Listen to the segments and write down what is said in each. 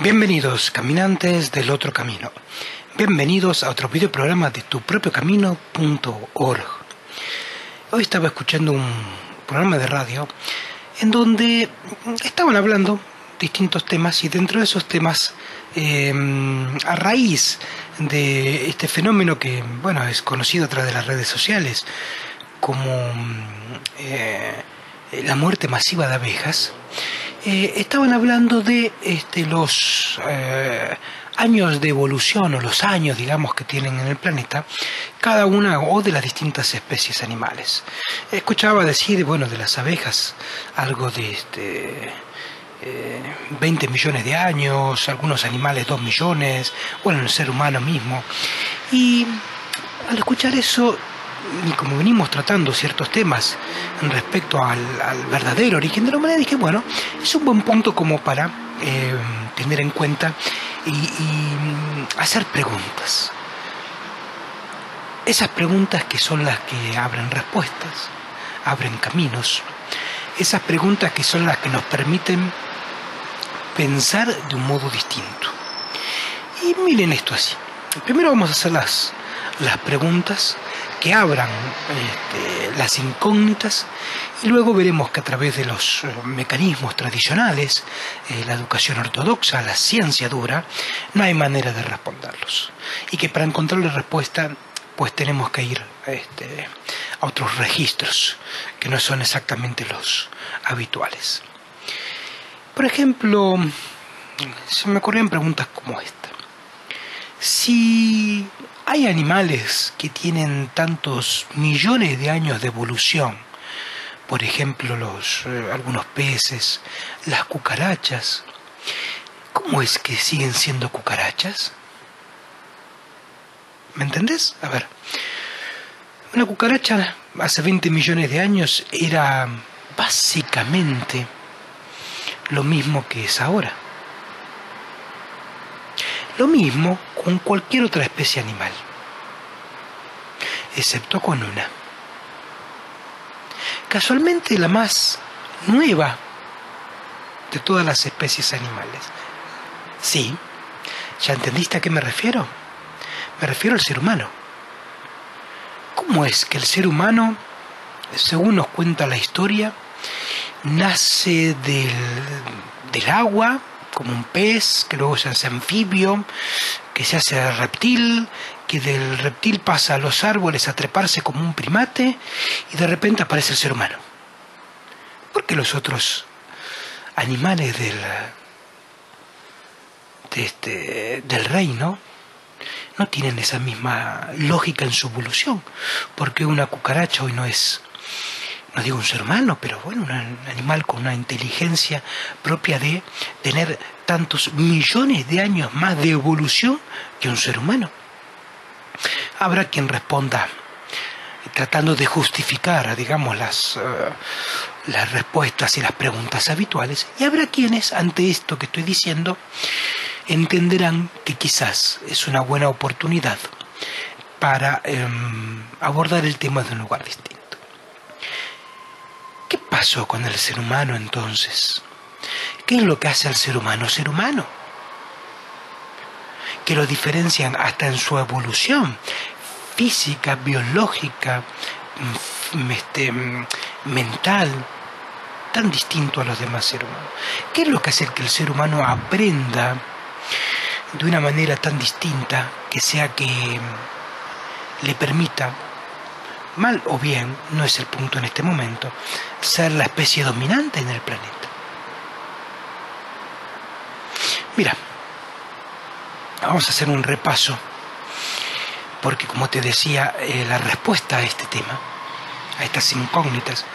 Bienvenidos, caminantes del otro camino. Bienvenidos a otro videoprograma de tupropiocamino.org. Hoy estaba escuchando un programa de radio en donde estaban hablando distintos temas, y dentro de esos temas, a raíz de este fenómeno que, bueno, es conocido a través de las redes sociales como la muerte masiva de abejas, estaban hablando de los años de evolución, o los años, digamos, que tienen en el planeta cada una o de las distintas especies animales. Escuchaba decir, bueno, de las abejas algo de 20 millones de años, algunos animales 2 millones, bueno, el ser humano mismo. Y al escuchar eso, y como venimos tratando ciertos temas respecto al verdadero origen de la humanidad, dije, bueno, es un buen punto como para tener en cuenta y hacer preguntas. Esas preguntas que son las que abren respuestas, abren caminos. Esas preguntas que son las que nos permiten pensar de un modo distinto. Y miren esto así. Primero vamos a hacer las preguntas que abran las incógnitas, y luego veremos que a través de los mecanismos tradicionales, la educación ortodoxa, la ciencia dura, no hay manera de responderlos, y que para encontrarle respuesta pues tenemos que ir a otros registros que no son exactamente los habituales. Por ejemplo, se me ocurrían preguntas como esta: si hay animales que tienen tantos millones de años de evolución, por ejemplo algunos peces, las cucarachas, ¿cómo es que siguen siendo cucarachas? ¿Me entendés? A ver, una cucaracha hace 20 millones de años era básicamente lo mismo que es ahora. Lo mismo con cualquier otra especie animal, excepto con una. Casualmente la más nueva de todas las especies animales. Sí, ¿ya entendiste a qué me refiero? Me refiero al ser humano. ¿Cómo es que el ser humano, según nos cuenta la historia, nace del agua, como un pez, que luego se hace anfibio, que se hace reptil, que del reptil pasa a los árboles a treparse como un primate, y de repente aparece el ser humano? Porque los otros animales del reino no tienen esa misma lógica en su evolución. Porque una cucaracha hoy no es, no digo un ser humano, pero bueno, un animal con una inteligencia propia de tener tantos millones de años más de evolución que un ser humano. Habrá quien responda tratando de justificar, digamos, las respuestas y las preguntas habituales, y habrá quienes, ante esto que estoy diciendo, entenderán que quizás es una buena oportunidad para abordar el tema de un lugar distinto. ¿Qué pasó con el ser humano entonces? ¿Qué es lo que hace al ser humano ser humano? Que lo diferencian hasta en su evolución física, biológica, mental, tan distinto a los demás seres humanos. ¿Qué es lo que hace que el ser humano aprenda de una manera tan distinta, que sea que le permita, mal o bien, no es el punto en este momento, ser la especie dominante en el planeta? Mira, vamos a hacer un repaso, porque como te decía, la respuesta a este tema, a estas incógnitas,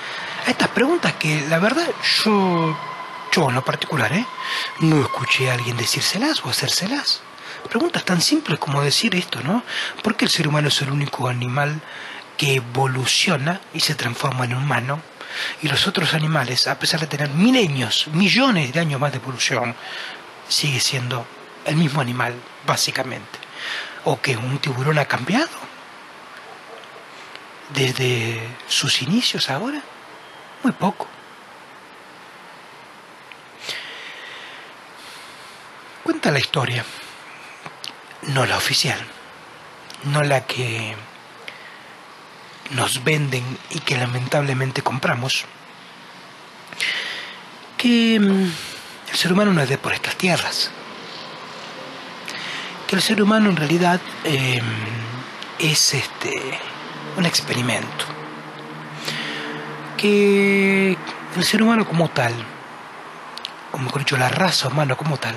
a estas preguntas que la verdad yo en lo particular, no escuché a alguien decírselas o hacérselas. Preguntas tan simples como decir esto, ¿no? ¿Por qué el ser humano es el único animal que evoluciona y se transforma en humano, y los otros animales, a pesar de tener milenios, millones de años más de evolución, sigue siendo el mismo animal, básicamente? ¿O que un tiburón ha cambiado desde sus inicios ahora? Muy poco. cuenta la historia, no la oficial, no la que nos venden y que lamentablemente compramos, que el ser humano no es de por estas tierras, que el ser humano en realidad es un experimento, que el ser humano como tal, o mejor dicho, la raza humana como tal,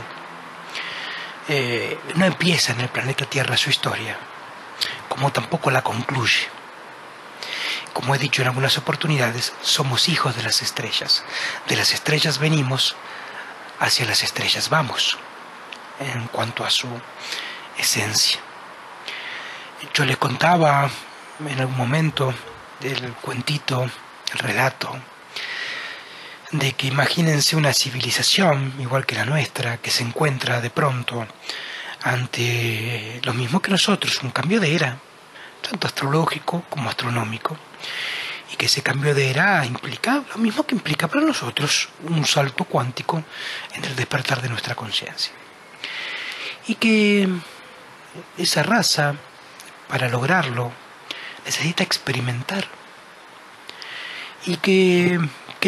no empieza en el planeta Tierra su historia, como tampoco la concluye. Como he dicho en algunas oportunidades, somos hijos de las estrellas. De las estrellas venimos, hacia las estrellas vamos, en cuanto a su esencia. Yo le contaba en algún momento el cuentito, el relato, de que imagínense una civilización, igual que la nuestra, que se encuentra de pronto ante lo mismo que nosotros, un cambio de era, tanto astrológico como astronómico, y que ese cambio de era implica lo mismo que implica para nosotros un salto cuántico en el despertar de nuestra conciencia. Y que esa raza, para lograrlo, necesita experimentar. Y que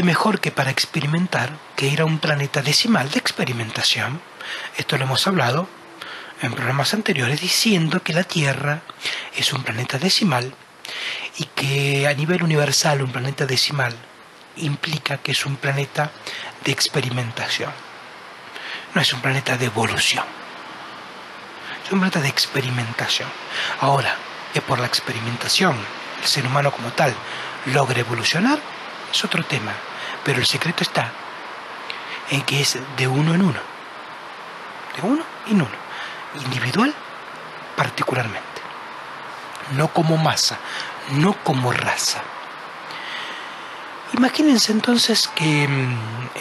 mejor que para experimentar que ir a un planeta decimal de experimentación. Esto lo hemos hablado en programas anteriores, diciendo que la Tierra es un planeta decimal y que a nivel universal un planeta decimal implica que es un planeta de experimentación. No es un planeta de evolución, es un planeta de experimentación. Ahora, que por la experimentación el ser humano como tal logre evolucionar, es otro tema, pero el secreto está en que es de uno en uno, individual particularmente, no como masa, no como raza. Imagínense entonces que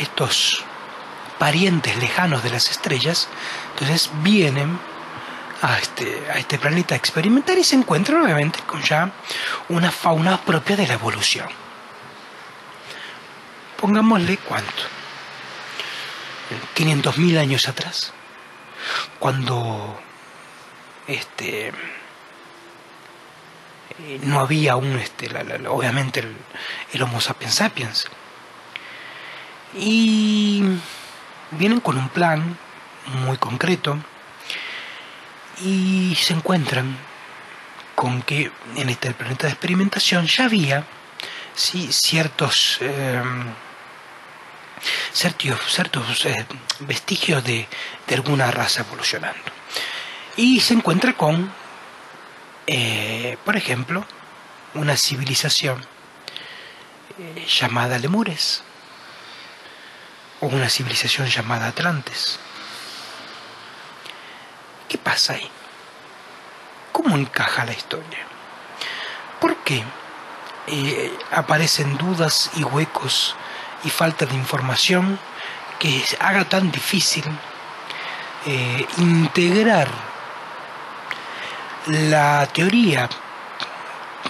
estos parientes lejanos de las estrellas, entonces vienen a este planeta a experimentar y se encuentran obviamente con ya una fauna propia de la evolución. Pongámosle cuánto, 500.000 años atrás, cuando no había aún obviamente el Homo sapiens sapiens, y vienen con un plan muy concreto y se encuentran con que en este planeta de experimentación ya había ciertos vestigios de alguna raza evolucionando, y se encuentra con por ejemplo una civilización llamada Lemures o una civilización llamada Atlantes. ¿Qué pasa ahí? ¿Cómo encaja la historia? ¿Por qué aparecen dudas y huecos y falta de información que haga tan difícil integrar la teoría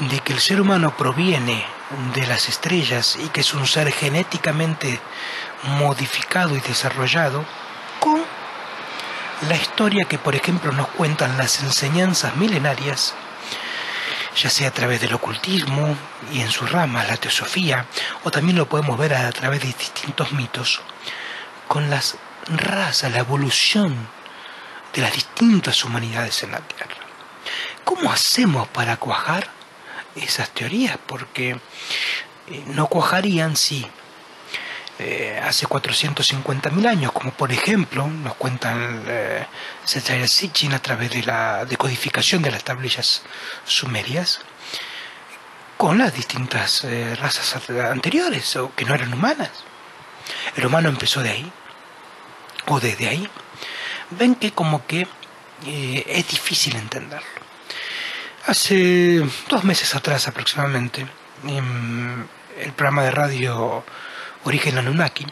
de que el ser humano proviene de las estrellas y que es un ser genéticamente modificado y desarrollado con la historia que, por ejemplo, nos cuentan las enseñanzas milenarias, ya sea a través del ocultismo y en sus ramas, la teosofía, o también lo podemos ver a través de distintos mitos, con las razas, la evolución de las distintas humanidades en la Tierra? ¿Cómo hacemos para cuajar esas teorías? Porque no cuajarían si hace 450.000 años, como por ejemplo nos cuentan Secharia Sitchin a través de la decodificación de las tablillas sumerias, con las distintas razas anteriores o que no eran humanas. El humano empezó de ahí, o desde ahí. Ven que como que es difícil entenderlo. Hace 2 meses atrás aproximadamente, en el programa de radio Origen Anunnaki,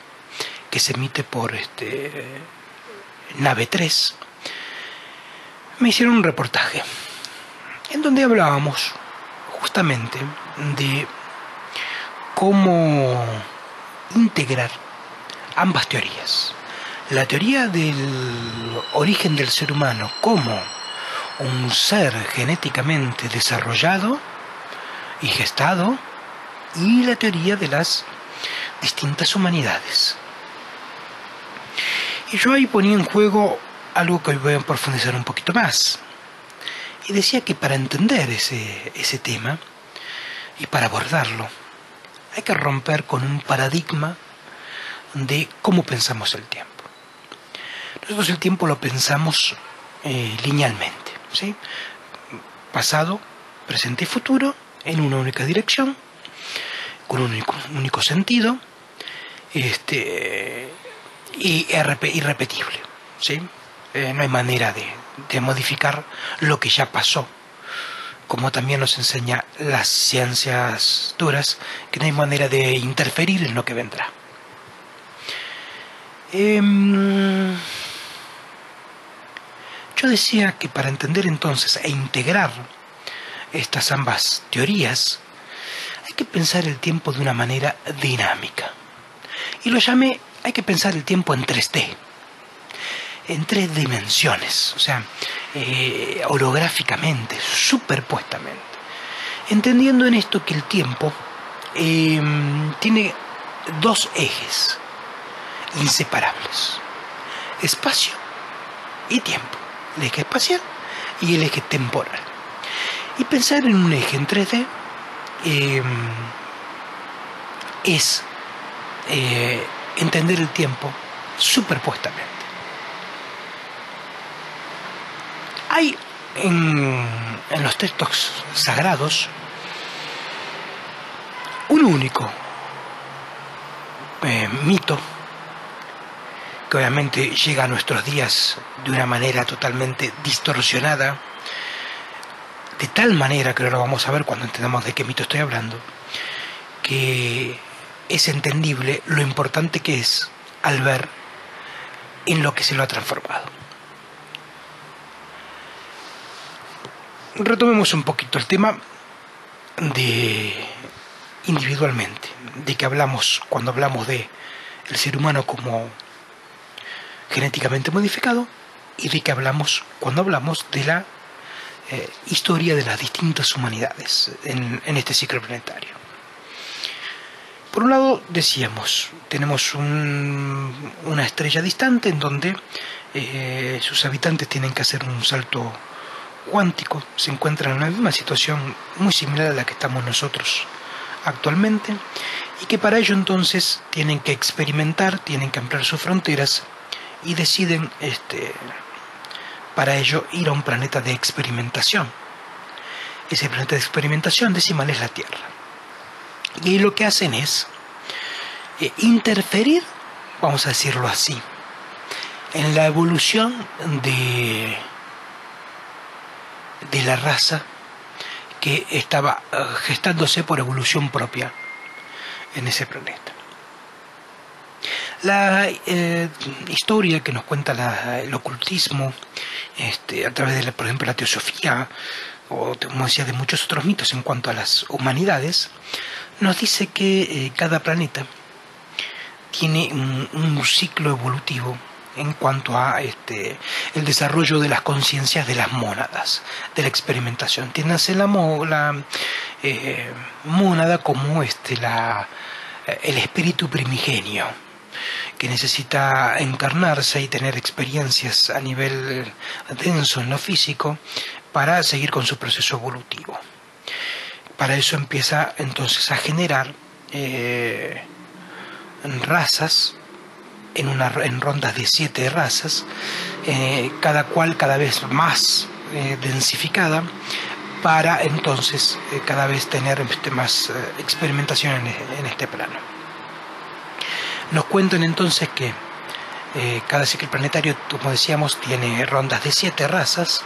que se emite por Nave 3, me hicieron un reportaje en donde hablábamos justamente de cómo integrar ambas teorías, La teoría del origen del ser humano como un ser genéticamente desarrollado y gestado, y la teoría de las distintas humanidades. Y yo ahí ponía en juego algo que hoy voy a profundizar un poquito más. Y decía que para entender ese tema y para abordarlo, hay que romper con un paradigma de cómo pensamos el tiempo. Nosotros el tiempo lo pensamos linealmente, ¿sí? Pasado, presente y futuro, en una única dirección, con un único sentido, irrepetible, ¿sí? No hay manera de modificar lo que ya pasó, como también nos enseña las ciencias duras, que no hay manera de interferir en lo que vendrá. Yo decía que para entender entonces e integrar estas ambas teorías, hay que pensar el tiempo de una manera dinámica. Y lo llamé, hay que pensar el tiempo en 3D, en 3 dimensiones, o sea, holográficamente, superpuestamente. Entendiendo en esto que el tiempo tiene 2 ejes inseparables: espacio y tiempo, el eje espacial y el eje temporal. Y pensar en un eje en 3D es entender el tiempo superpuestamente. Hay en los textos sagrados un único mito que obviamente llega a nuestros días de una manera totalmente distorsionada, de tal manera que ahora lo vamos a ver cuando entendamos de qué mito estoy hablando, que es entendible lo importante que es al ver en lo que se lo ha transformado. Retomemos un poquito el tema de individualmente, de que hablamos cuando hablamos de el ser humano como genéticamente modificado, y de que hablamos cuando hablamos de la historia de las distintas humanidades en este ciclo planetario. Por un lado, decíamos, tenemos una estrella distante en donde sus habitantes tienen que hacer un salto cuántico, se encuentran en una misma situación muy similar a la que estamos nosotros actualmente, y que para ello entonces tienen que experimentar, tienen que ampliar sus fronteras, y deciden para ello ir a un planeta de experimentación. Ese planeta de experimentación decimal es la Tierra. Y ahí lo que hacen es interferir, vamos a decirlo así, en la evolución de la raza que estaba gestándose por evolución propia en ese planeta. La historia que nos cuenta el ocultismo, a través de, por ejemplo, la teosofía, o como decía, de muchos otros mitos en cuanto a las humanidades, nos dice que cada planeta tiene un ciclo evolutivo en cuanto a el desarrollo de las conciencias de las mónadas, de la experimentación. Tiéndase la mónada como el espíritu primigenio, que necesita encarnarse y tener experiencias a nivel denso en lo físico para seguir con su proceso evolutivo. Para eso empieza entonces a generar razas, en rondas de 7 razas, cada cual cada vez más densificada, para entonces cada vez tener más experimentación en este plano. Nos cuentan entonces que cada ciclo planetario, como decíamos, tiene rondas de 7 razas.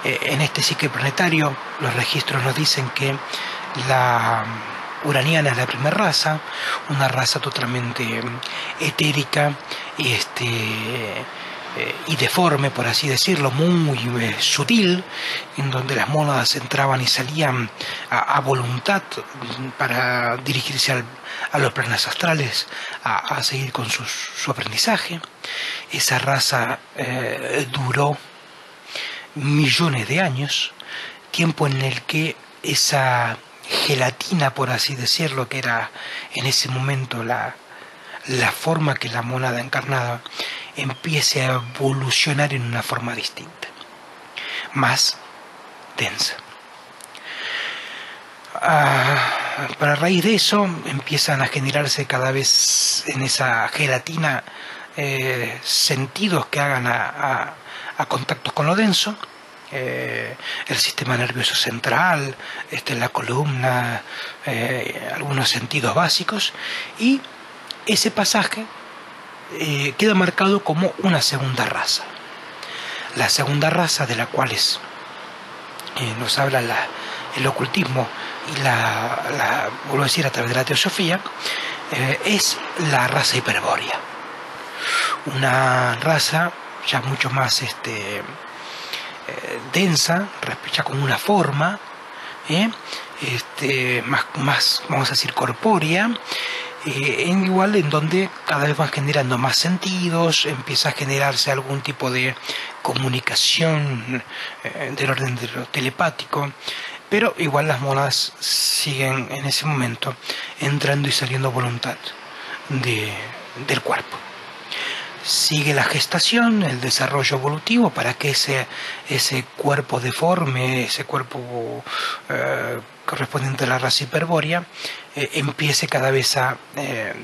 En este ciclo planetario los registros nos dicen que la uraniana es la primera raza, una raza totalmente etérica, y deforme, por así decirlo, muy sutil, en donde las mónadas entraban y salían a voluntad para dirigirse a los planos astrales, a seguir con su aprendizaje. Esa raza duró millones de años, tiempo en el que esa gelatina, por así decirlo, que era en ese momento la forma que la mónada encarnaba, empiece a evolucionar en una forma distinta, más densa. Para raíz de eso empiezan a generarse cada vez en esa gelatina sentidos que hagan a contactos con lo denso, el sistema nervioso central, la columna, algunos sentidos básicos, y ese pasaje queda marcado como una segunda raza. La segunda raza, de la cual nos habla el ocultismo y vuelvo a decir, a través de la teosofía, es la raza hiperbórea. Una raza ya mucho más densa, ya con una forma, más, vamos a decir, corpórea, igual en donde cada vez van generando más sentidos, empieza a generarse algún tipo de comunicación del orden de lo telepático, pero igual las monas siguen en ese momento entrando y saliendo a voluntad del cuerpo. Sigue la gestación, el desarrollo evolutivo para que ese cuerpo deforme, ese cuerpo correspondiente a la raza hiperbórea, empiece cada vez a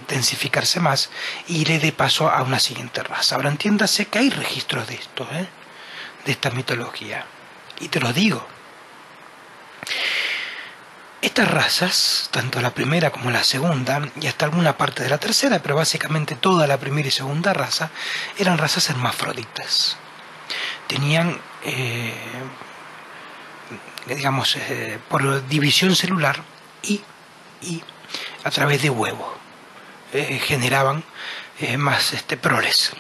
densificarse más y le dé paso a una siguiente raza. Ahora entiéndase que hay registros de esto, de esta mitología. Y te lo digo. Estas razas, tanto la primera como la segunda, y hasta alguna parte de la tercera, pero básicamente toda la primera y segunda raza, eran razas hermafroditas. Tenían, por división celular y a través de huevo, generaban más proles.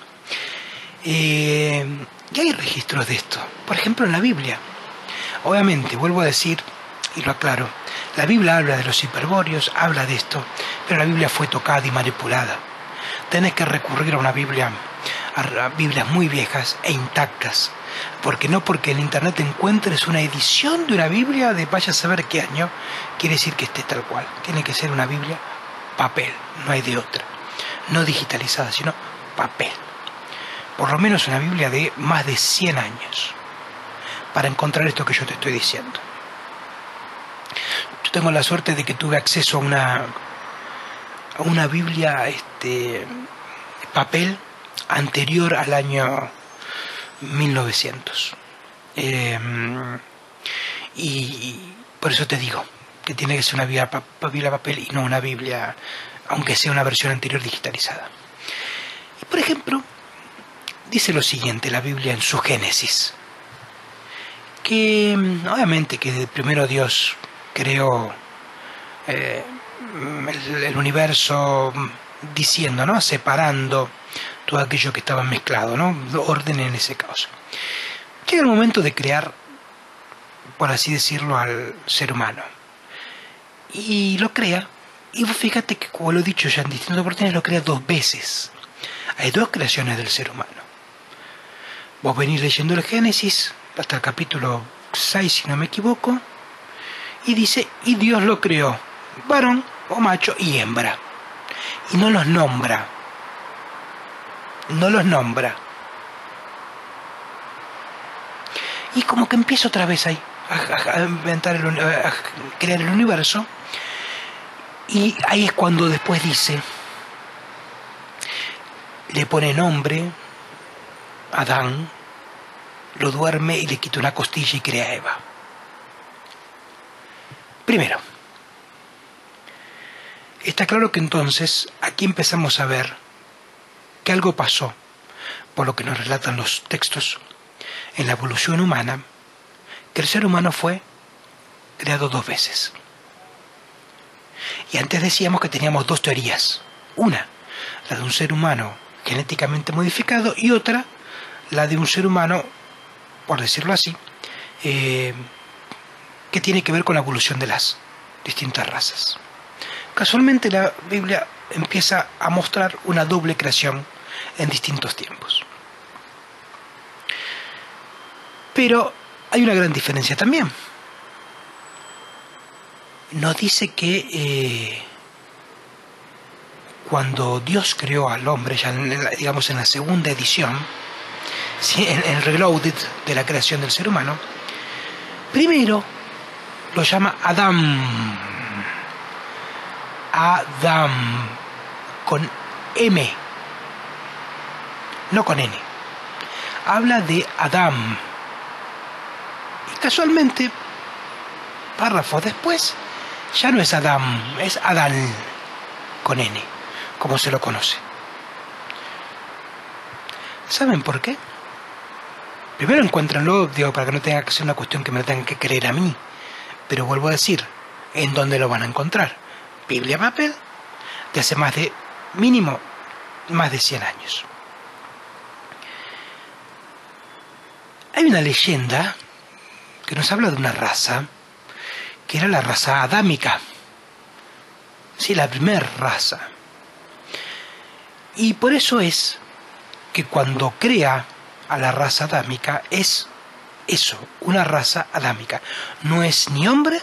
Y hay registros de esto. Por ejemplo, en la Biblia. Obviamente, vuelvo a decir, y lo aclaro, la Biblia habla de los hiperbóreos, habla de esto, pero la Biblia fue tocada y manipulada. Tenés que recurrir a Biblias muy viejas e intactas, porque en internet encuentres una edición de una Biblia de vaya a saber qué año, quiere decir que esté tal cual. Tiene que ser una Biblia papel, no hay de otra. No digitalizada, sino papel. Por lo menos una Biblia de más de 100 años, para encontrar esto que yo te estoy diciendo. Yo tengo la suerte de que tuve acceso a una Biblia papel anterior al año 1900. Y por eso te digo que tiene que ser una Biblia papel y no una Biblia, aunque sea una versión anterior digitalizada. Y por ejemplo, dice lo siguiente la Biblia en su Génesis, que obviamente que primero Dios creó el universo diciendo, ¿no? Separando todo aquello que estaba mezclado, ¿no? Orden en ese caso. Llega el momento de crear, por así decirlo, al ser humano. Y lo crea, y vos fíjate que, como lo he dicho ya en distintas oportunidades, lo crea 2 veces. Hay 2 creaciones del ser humano. Vos venís leyendo el Génesis, hasta el capítulo 6, si no me equivoco, y dice, y Dios lo creó, varón o macho y hembra. Y no los nombra. No los nombra. Y como que empieza otra vez ahí a inventar, a crear el universo. Y ahí es cuando después dice, le pone nombre, Adán, lo duerme y le quita una costilla y crea a Eva. Primero, está claro que entonces aquí empezamos a ver que algo pasó, por lo que nos relatan los textos, en la evolución humana, que el ser humano fue creado 2 veces. Y antes decíamos que teníamos 2 teorías. Una, la de un ser humano genéticamente modificado, y otra, la de un ser humano, por decirlo así, que tiene que ver con la evolución de las distintas razas. Casualmente la Biblia empieza a mostrar una doble creación en distintos tiempos. Pero hay una gran diferencia también. Nos dice que cuando Dios creó al hombre, ya digamos en la segunda edición, ¿sí?, en el reloaded de la creación del ser humano, primero lo llama Adam, con M, no con N. Habla de Adam. Y casualmente, párrafos después, ya no es Adam, es Adán, con N, como se lo conoce. ¿Saben por qué? Primero encuéntranlo, digo, para que no tenga que ser una cuestión que me la tengan que creer a mí. Pero vuelvo a decir, ¿en dónde lo van a encontrar? Biblia papel, de hace mínimo más de 100 años. Hay una leyenda que nos habla de una raza, que era la raza adámica. Sí, la primera raza. Y por eso es que cuando crea a la raza adámica es eso, una raza adámica. No es ni hombre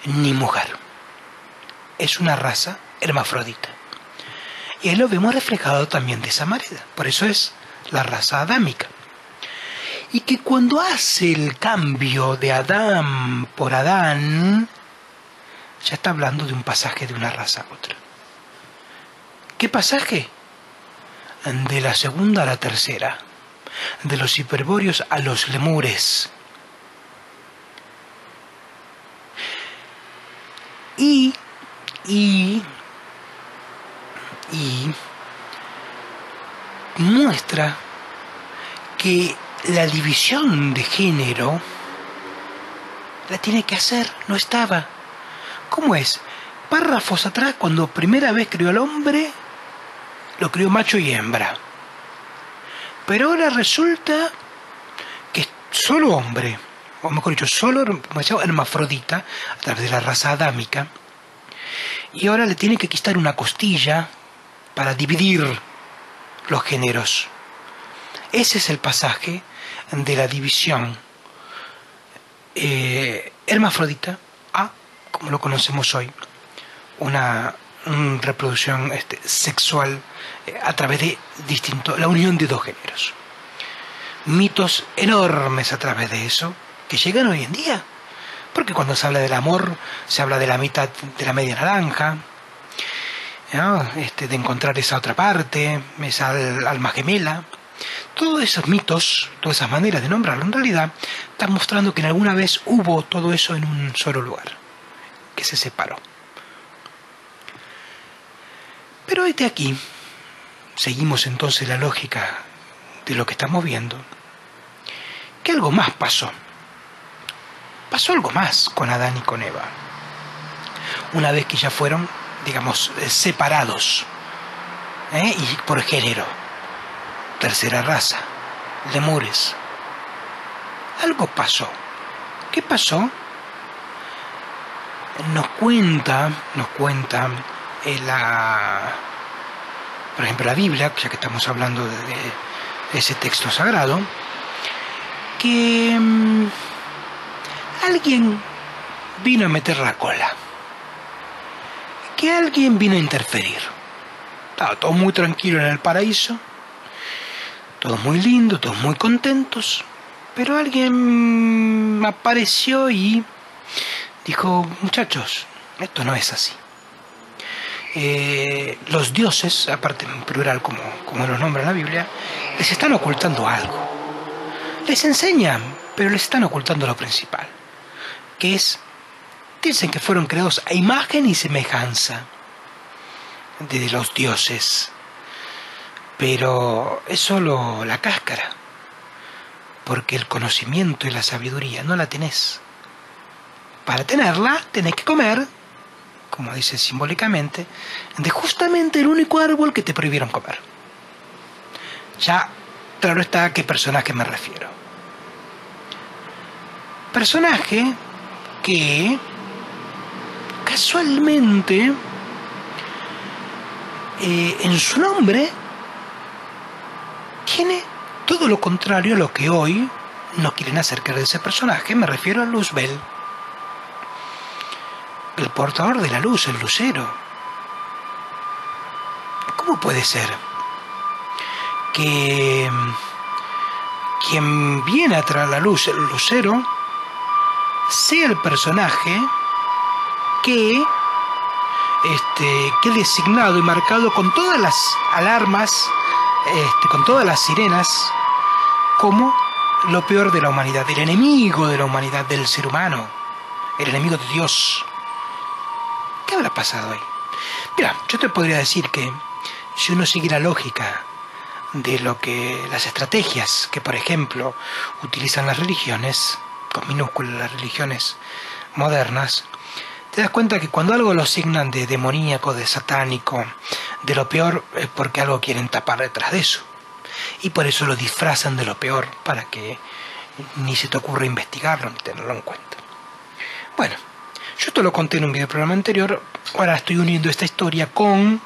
ni mujer. Es una raza hermafrodita. Y ahí lo vemos reflejado también de esa manera. Por eso es la raza adámica. Y que cuando hace el cambio de Adán por Adán, ya está hablando de un pasaje de una raza a otra. ¿Qué pasaje? De la segunda a la tercera, de los hiperbóreos a los lemures. Y muestra que la división de género la tiene que hacer, no estaba. ¿Cómo es? Párrafos atrás, cuando primera vez creó al hombre, lo crió macho y hembra. Pero ahora resulta que es solo hombre, o mejor dicho, solo hermafrodita, a través de la raza adámica, y ahora le tiene que quitar una costilla para dividir los géneros. Ese es el pasaje de la división hermafrodita a, como lo conocemos hoy, una reproducción sexual a través de la unión de dos géneros. Mitos enormes a través de eso que llegan hoy en día, porque cuando se habla del amor se habla de la mitad de la media naranja, ¿no? De encontrar esa otra parte, esa alma gemela. Todos esos mitos, todas esas maneras de nombrarlo, en realidad están mostrando que en alguna vez hubo todo eso en un solo lugar, que se separó. Pero desde aquí, seguimos entonces la lógica de lo que estamos viendo, que algo más pasó. Pasó algo más con Adán y con Eva. Una vez que ya fueron, digamos, separados, y por género, tercera raza, lemures. Algo pasó. ¿Qué pasó? Nos cuenta por ejemplo, la Biblia, ya que estamos hablando de ese texto sagrado, que alguien vino a meter la cola, que alguien vino a interferir. Estaba todo muy tranquilo en el paraíso, todos muy lindos, todos muy contentos, pero alguien apareció y dijo: muchachos, esto no es así. Los dioses, aparte en plural como los nombra la Biblia, les están ocultando algo. Les enseñan, pero les están ocultando lo principal, que es, dicen que fueron creados a imagen y semejanza de los dioses, pero es solo la cáscara, porque el conocimiento y la sabiduría no la tenés. Para tenerla tenés que comer, como dice simbólicamente, de justamente el único árbol que te prohibieron comer. Ya claro está a qué personaje me refiero. Personaje que casualmente en su nombre tiene todo lo contrario a lo que hoy nos quieren acercar de ese personaje. Me refiero a Luzbel, el portador de la luz, el lucero. ¿Cómo puede ser que quien viene a traer la luz, el lucero, sea el personaje que es designado y marcado con todas las alarmas, con todas las sirenas, como lo peor de la humanidad, el enemigo de la humanidad, del ser humano, el enemigo de Dios? ¿Qué habrá pasado ahí? Mira, yo te podría decir que si uno sigue la lógica de lo que las estrategias que, por ejemplo, utilizan las religiones, con minúsculas las religiones modernas, te das cuenta que cuando algo lo asignan de demoníaco, de satánico, de lo peor, es porque algo quieren tapar detrás de eso. Y por eso lo disfrazan de lo peor, para que ni se te ocurra investigarlo ni tenerlo en cuenta. Bueno, yo te lo conté en un video programa anterior, ahora estoy uniendo esta historia con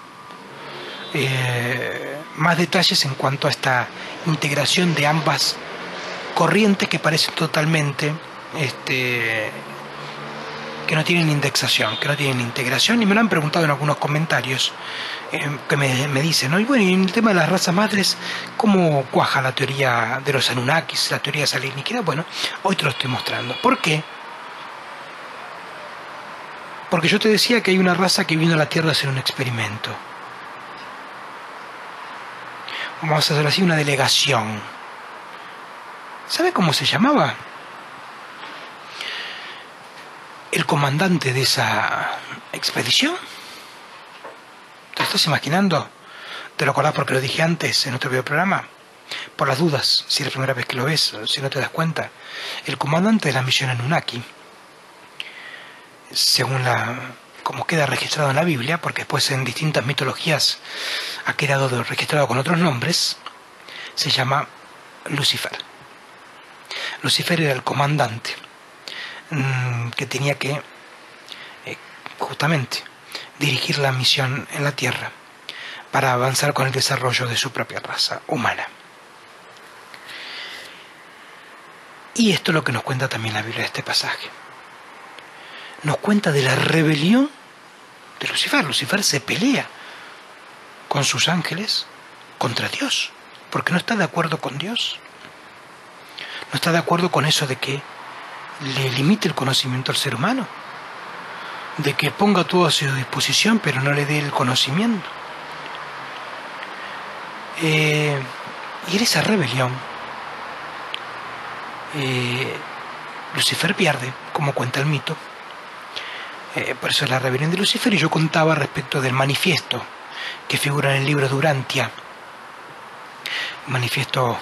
más detalles en cuanto a esta integración de ambas corrientes que parecen totalmente que no tienen indexación, que no tienen integración, y me lo han preguntado en algunos comentarios que me dicen, ¿no? Y bueno, y en el tema de las razas madres, ¿cómo cuaja la teoría de los Anunnakis, la teoría de esa alienígena? Bueno, hoy te lo estoy mostrando. ¿Por qué? Porque yo te decía que hay una raza que vino a la Tierra a hacer un experimento. Vamos a hacer así una delegación. ¿Sabe cómo se llamaba? El comandante de esa expedición. ¿Te lo estás imaginando? ¿Te lo acordás porque lo dije antes en otro video programa? Por las dudas, si es la primera vez que lo ves, si no te das cuenta. El comandante de la misión Anunnaki, según como queda registrado en la Biblia, porque después en distintas mitologías ha quedado registrado con otros nombres, se llama Lucifer. Lucifer era el comandante que tenía que justamente dirigir la misión en la Tierra para avanzar con el desarrollo de su propia raza humana. Y esto es lo que nos cuenta también la Biblia de este pasaje. Nos cuenta de la rebelión de Lucifer. Lucifer se pelea con sus ángeles contra Dios, porque no está de acuerdo con Dios. No está de acuerdo con eso de que le limite el conocimiento al ser humano, de que ponga todo a su disposición pero no le dé el conocimiento. Y en esa rebelión Lucifer pierde, como cuenta el mito. Por eso es la rebelión de Lucifer. Y yo contaba respecto del manifiesto que figura en el libro de Urantia, un manifiesto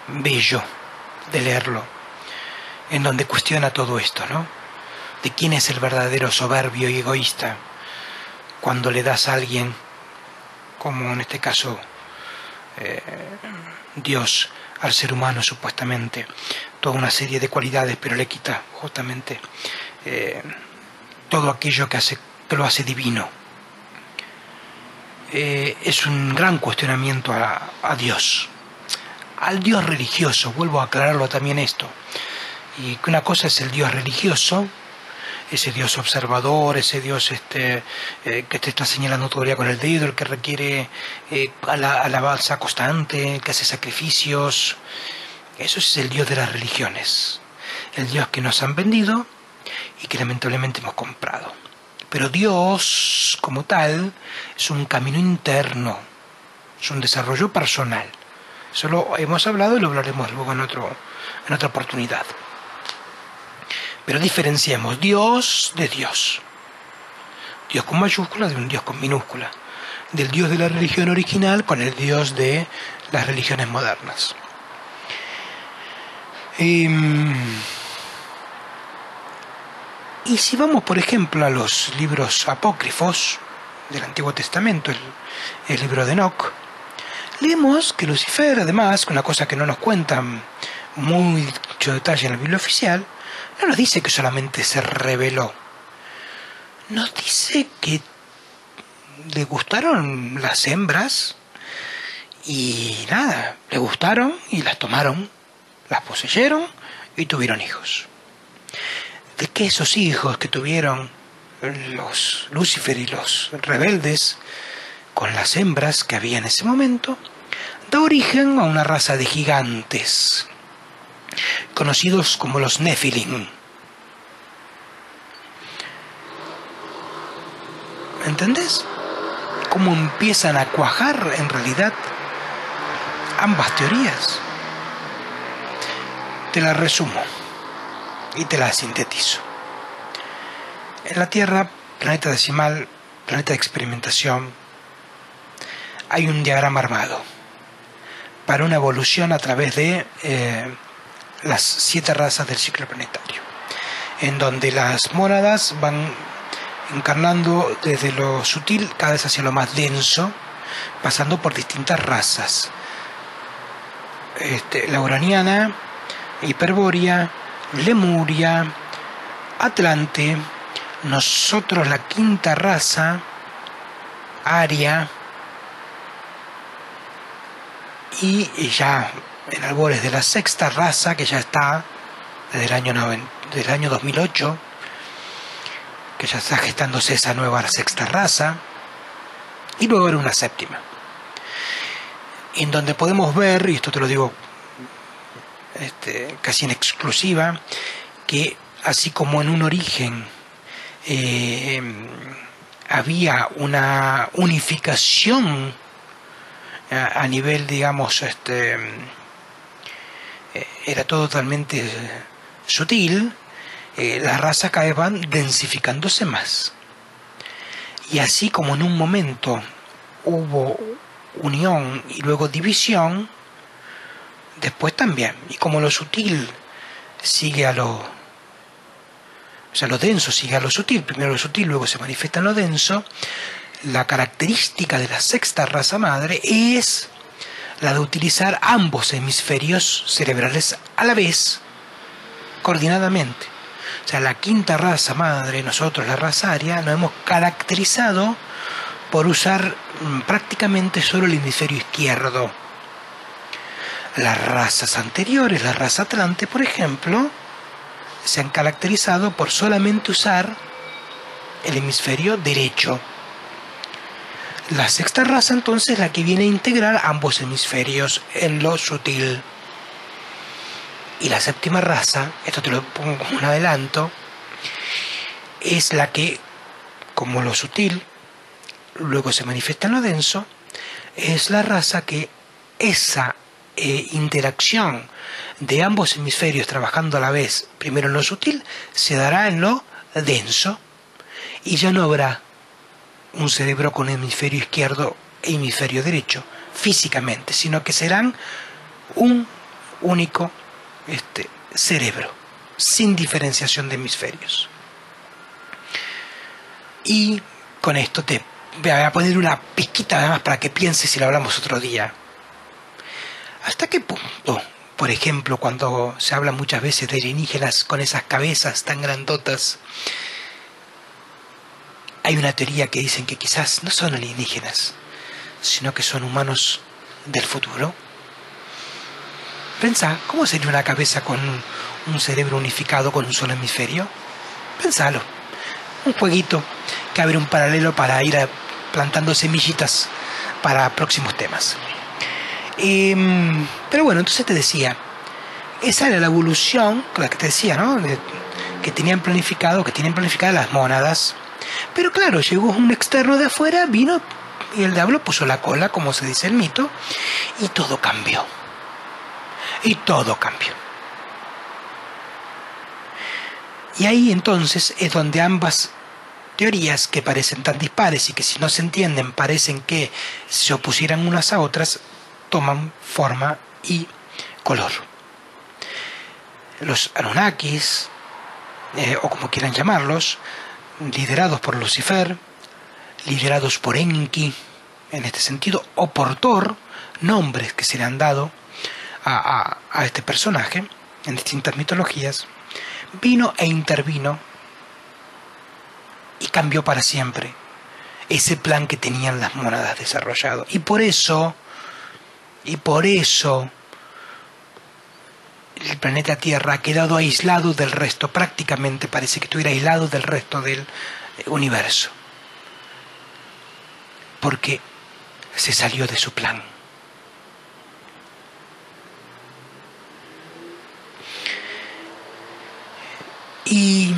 bello de leerlo, en donde cuestiona todo esto, ¿no? De quién es el verdadero soberbio y egoísta cuando le das a alguien, como en este caso Dios, al ser humano supuestamente, toda una serie de cualidades, pero le quita justamente todo aquello que lo hace divino. Es un gran cuestionamiento a Dios, al Dios religioso. Vuelvo a aclararlo también esto. Y que una cosa es el Dios religioso, ese Dios observador, ese Dios que te está señalando todavía con el dedo, el que requiere alabanza constante, que hace sacrificios. Eso es el Dios de las religiones, el Dios que nos han vendido y que lamentablemente hemos comprado. Pero Dios, como tal, es un camino interno, es un desarrollo personal. Eso lo hemos hablado y lo hablaremos luego en otra oportunidad. Pero diferenciemos Dios de Dios. Dios con mayúscula de un Dios con minúscula. Del Dios de la religión original con el Dios de las religiones modernas. Y si vamos, por ejemplo, a los libros apócrifos del Antiguo Testamento, el libro de Enoc, Leemos que Lucifer, además, una cosa que no nos cuentan mucho detalle en la Biblia oficial, no nos dice que solamente se rebeló, nos dice que le gustaron las hembras y nada, le gustaron y las tomaron, las poseyeron y tuvieron hijos. De que esos hijos que tuvieron los Lucifer y los rebeldes con las hembras que había en ese momento, da origen a una raza de gigantes conocidos como los Nefilim. ¿Entendés? Cómo empiezan a cuajar en realidad ambas teorías. Te las resumo y te las sintetizo. En la Tierra, planeta decimal, planeta de experimentación, hay un diagrama armado para una evolución a través de las 7 razas del ciclo planetario, en donde las mónadas van encarnando desde lo sutil cada vez hacia lo más denso, pasando por distintas razas. La uraniana, hiperbórea, lemuria, atlante, nosotros la 5ª raza, aria, y ya en albores de la 6ª raza, que ya está desde el año 2008, que ya está gestándose esa nueva 6ª raza, y luego era una 7ª, en donde podemos ver, y esto te lo digo casi en exclusiva, que así como en un origen había una unificación a nivel, digamos, era todo totalmente sutil, las razas cada vez van densificándose más. Y así como en un momento hubo unión y luego división, después también. Y como lo sutil sigue a lo... O sea, lo denso sigue a lo sutil, primero lo sutil, luego se manifiesta en lo denso. La característica de la 6ª raza madre es la de utilizar ambos hemisferios cerebrales a la vez, coordinadamente. O sea, la 5ª raza madre, nosotros la raza aria, nos hemos caracterizado por usar prácticamente solo el hemisferio izquierdo. Las razas anteriores, la raza atlante, por ejemplo, se han caracterizado por solamente usar el hemisferio derecho. La 6ª raza, entonces, la que viene a integrar ambos hemisferios en lo sutil. Y la 7ª raza, esto te lo pongo como un adelanto, es la que, como lo sutil, luego se manifiesta en lo denso, es la raza que esa interacción de ambos hemisferios trabajando a la vez, primero en lo sutil, se dará en lo denso, y ya no habrá un cerebro con hemisferio izquierdo e hemisferio derecho físicamente, sino que serán un único cerebro, sin diferenciación de hemisferios. Y con esto te voy a poner una pizquita además para que pienses, y lo hablamos otro día. ¿Hasta qué punto, por ejemplo, cuando se habla muchas veces de alienígenas con esas cabezas tan grandotas, hay una teoría que dicen que quizás no son alienígenas, sino que son humanos del futuro? Pensá, ¿cómo sería una cabeza con un cerebro unificado con un solo hemisferio? Pensalo. Un jueguito que abre un paralelo para ir plantando semillitas para próximos temas. Pero bueno, entonces te decía, esa era la evolución, la que te decía, ¿no? Que tienen planificadas las mónadas. Pero claro, llegó un externo de afuera, vino y el diablo puso la cola, como se dice el mito, y todo cambió. Y todo cambió. Y ahí entonces es donde ambas teorías, que parecen tan dispares y que si no se entienden parecen que se opusieran unas a otras, toman forma y color. Los Anunnakis, o como quieran llamarlos, liderados por Lucifer, liderados por Enki, en este sentido, o portor, nombres que se le han dado a este personaje en distintas mitologías, vino e intervino y cambió para siempre ese plan que tenían las mónadas desarrollado. Y por eso el planeta Tierra ha quedado aislado del resto, prácticamente parece que estuviera aislado del resto del universo, porque se salió de su plan. Y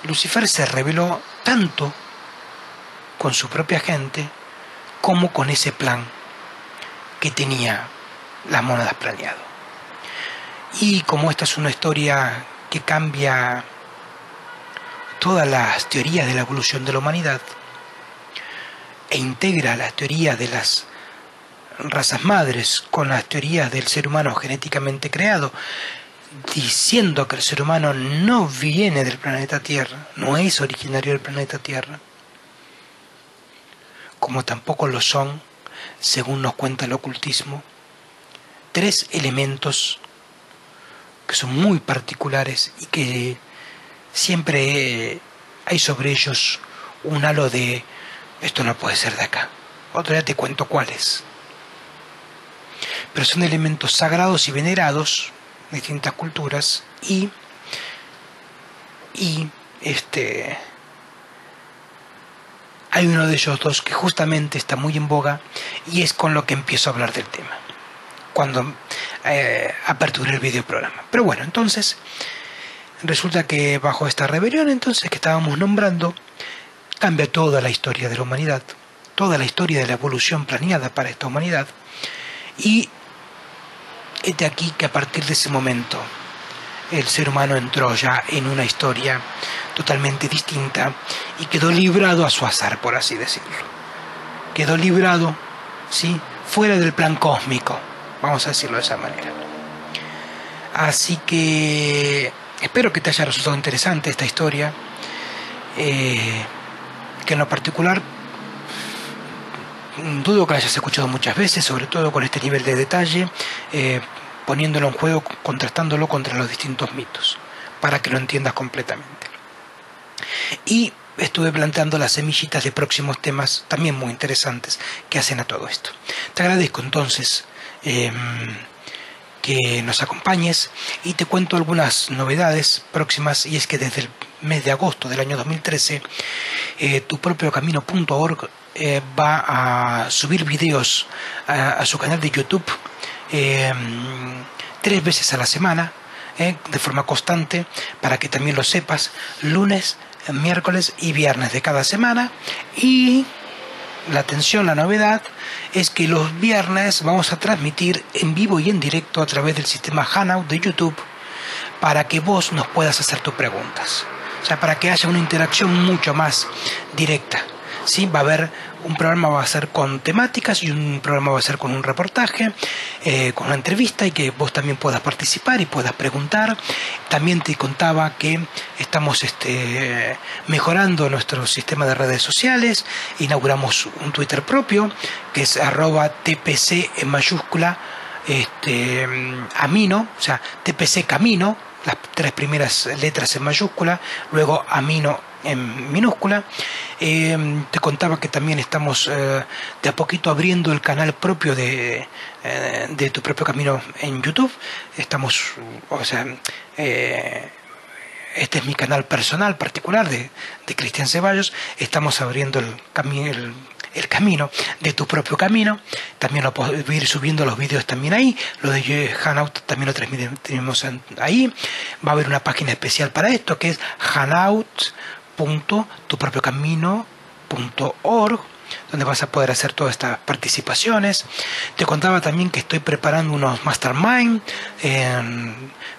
Lucifer se rebeló tanto con su propia gente como con ese plan que tenía las mónadas planeado. Y como esta es una historia que cambia todas las teorías de la evolución de la humanidad e integra las teorías de las razas madres con las teorías del ser humano genéticamente creado, diciendo que el ser humano no viene del planeta Tierra, no es originario del planeta Tierra, como tampoco lo son, según nos cuenta el ocultismo, tres elementos que son muy particulares y que siempre hay sobre ellos un halo de esto no puede ser de acá. Otro día te cuento cuáles. Pero son elementos sagrados y venerados en distintas culturas y hay uno de ellos dos que justamente está muy en boga y es con lo que empiezo a hablar del tema cuando aperturé el videoprograma. Pero bueno, entonces resulta que bajo esta rebelión entonces que estábamos nombrando cambia toda la historia de la humanidad, toda la historia de la evolución planeada para esta humanidad, y es de aquí que a partir de ese momento el ser humano entró ya en una historia totalmente distinta y quedó librado a su azar, por así decirlo. Quedó librado, ¿sí?, fuera del plan cósmico, vamos a decirlo de esa manera. Así que espero que te haya resultado interesante esta historia, que en lo particular dudo que la hayas escuchado muchas veces, sobre todo con este nivel de detalle, poniéndolo en juego, contrastándolo contra los distintos mitos, para que lo entiendas completamente. Y estuve planteando las semillitas de próximos temas también muy interesantes que hacen a todo esto. Te agradezco entonces que nos acompañes y te cuento algunas novedades próximas, y es que desde el mes de agosto del año 2013 tupropiocamino.org va a subir videos a su canal de YouTube 3 veces a la semana, de forma constante, para que también lo sepas, lunes, miércoles y viernes de cada semana. Y la atención, la novedad es que los viernes vamos a transmitir en vivo y en directo a través del sistema Hangout de YouTube, para que vos nos puedas hacer tus preguntas, o sea, para que haya una interacción mucho más directa. Sí, va a haber un programa, va a ser con temáticas, y un programa va a ser con un reportaje, con una entrevista, y que vos también puedas participar y puedas preguntar. También te contaba que estamos mejorando nuestro sistema de redes sociales. Inauguramos un Twitter propio, que es @tpc en mayúscula, Amino, o sea, TPC Camino, las 3 primeras letras en mayúscula, luego Amino en minúscula. Te contaba que también estamos de a poquito abriendo el canal propio de Tu Propio Camino en YouTube. Estamos, o sea, este es mi canal personal particular de Cristian Ceballos. Estamos abriendo el camino de Tu Propio Camino. También lo puedo ir subiendo los vídeos también ahí. Lo de Hangout también lo tenemos ahí. Va a haber una página especial para esto, que es hangout.tupropiocamino.org, donde vas a poder hacer todas estas participaciones. Te contaba también que estoy preparando unos mastermind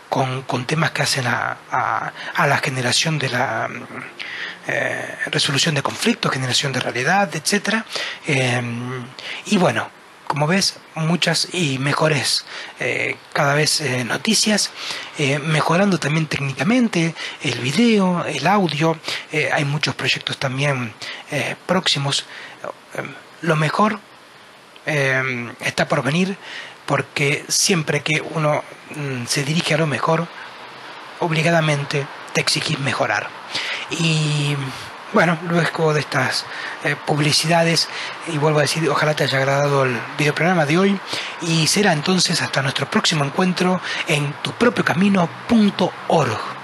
con temas que hacen a la generación de la resolución de conflictos, generación de realidad, etc. Y bueno, como ves, muchas y mejores cada vez noticias, mejorando también técnicamente el video, el audio. Hay muchos proyectos también próximos. Lo mejor está por venir, porque siempre que uno se dirige a lo mejor, obligadamente te exigís mejorar. Y bueno, luego de estas publicidades, y vuelvo a decir, ojalá te haya agradado el videoprograma de hoy, y será entonces hasta nuestro próximo encuentro en tupropiocamino.org.